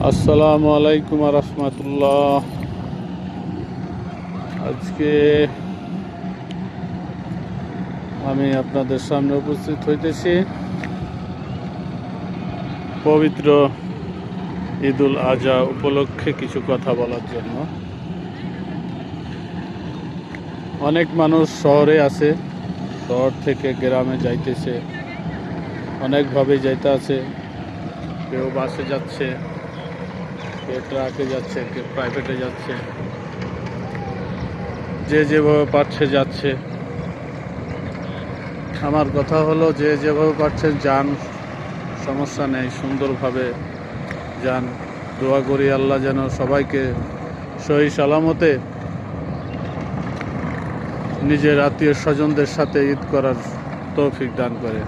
আসসালামু আলাইকুম রহমতুল্লাহ। আজকে আমি আপনাদের সামনে উপস্থিত হইতেছি পবিত্র ঈদুল আজহা উপলক্ষে কিছু কথা বলার জন্য। অনেক মানুষ শহরে আছে, শহর থেকে গ্রামে যাইতেছে, অনেকভাবে যাইতে আছে। কেউ বাসে যাচ্ছে, কেউ ট্রাকে যাচ্ছে, কেউ প্রাইভেটে যাচ্ছে, যে যেভাবে পারছে যাচ্ছে। আমার কথা হলো, যে যেভাবে পারছেন যান, সমস্যা নেই, সুন্দরভাবে যান। দোয়া করি আল্লাহ যেন সবাইকে সহি সালামতে নিজের আত্মীয় স্বজনদের সাথে ঈদ করার তৌফিক দান করে।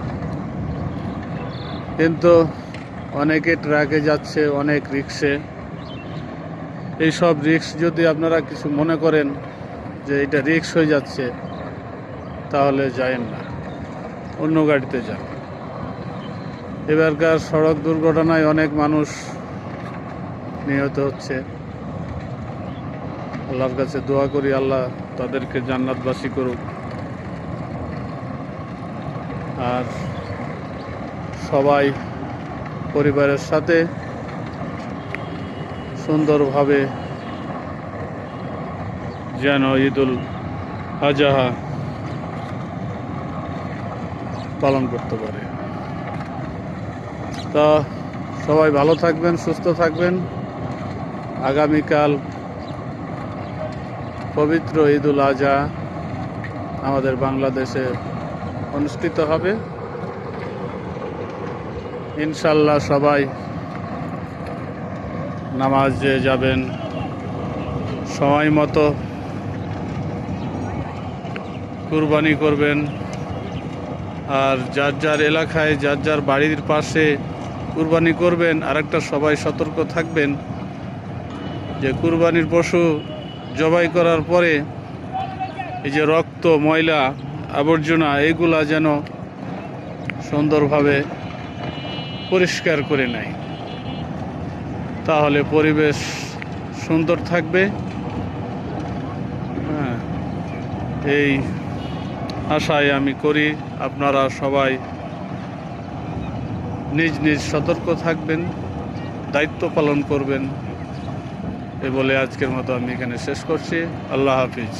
কিন্তু অনেকে ট্রাকে যাচ্ছে, অনেক রিক্সে। এইসব রিক্স যদি আপনারা কিছু মনে করেন যে এটা রিক্স হয়ে যাচ্ছে, তাহলে যায়েন না, অন্য গাড়িতে যান। এবারকার সড়ক দুর্ঘটনায় অনেক মানুষ নিহত হচ্ছে। আল্লাহর কাছে দোয়া করি আল্লাহ তাদেরকে জান্নাতবাসী করুক। আর সবাই পরিবারের সাথে সুন্দরভাবে যেন ঈদুল আজহা পালন করতে পারে। তা সবাই ভালো থাকবেন, সুস্থ থাকবেন। আগামীকাল পবিত্র ঈদুল আজহা আমাদের বাংলাদেশে অনুষ্ঠিত হবে। ইনশাল্লাহ সবাই নামাজে যাবেন, সময় মতো কুরবানি করবেন। আর যার যার এলাকায়, যার যার বাড়ির পাশে কুরবানি করবেন। আরেকটা, সবাই সতর্ক থাকবেন যে কুরবানির পশু জবাই করার পরে এই যে রক্ত, ময়লা, আবর্জনা, এইগুলা যেন সুন্দরভাবে পরিষ্কার করে নেয়, তাহলে পরিবেশ সুন্দর থাকবে। এই আশায় আমি করি আপনারা সবাই নিজ নিজ সতর্ক থাকবেন, দায়িত্ব পালন করবেন। এ বলে আজকের মতো আমি এখানে শেষ করছি। আল্লাহ হাফিজ।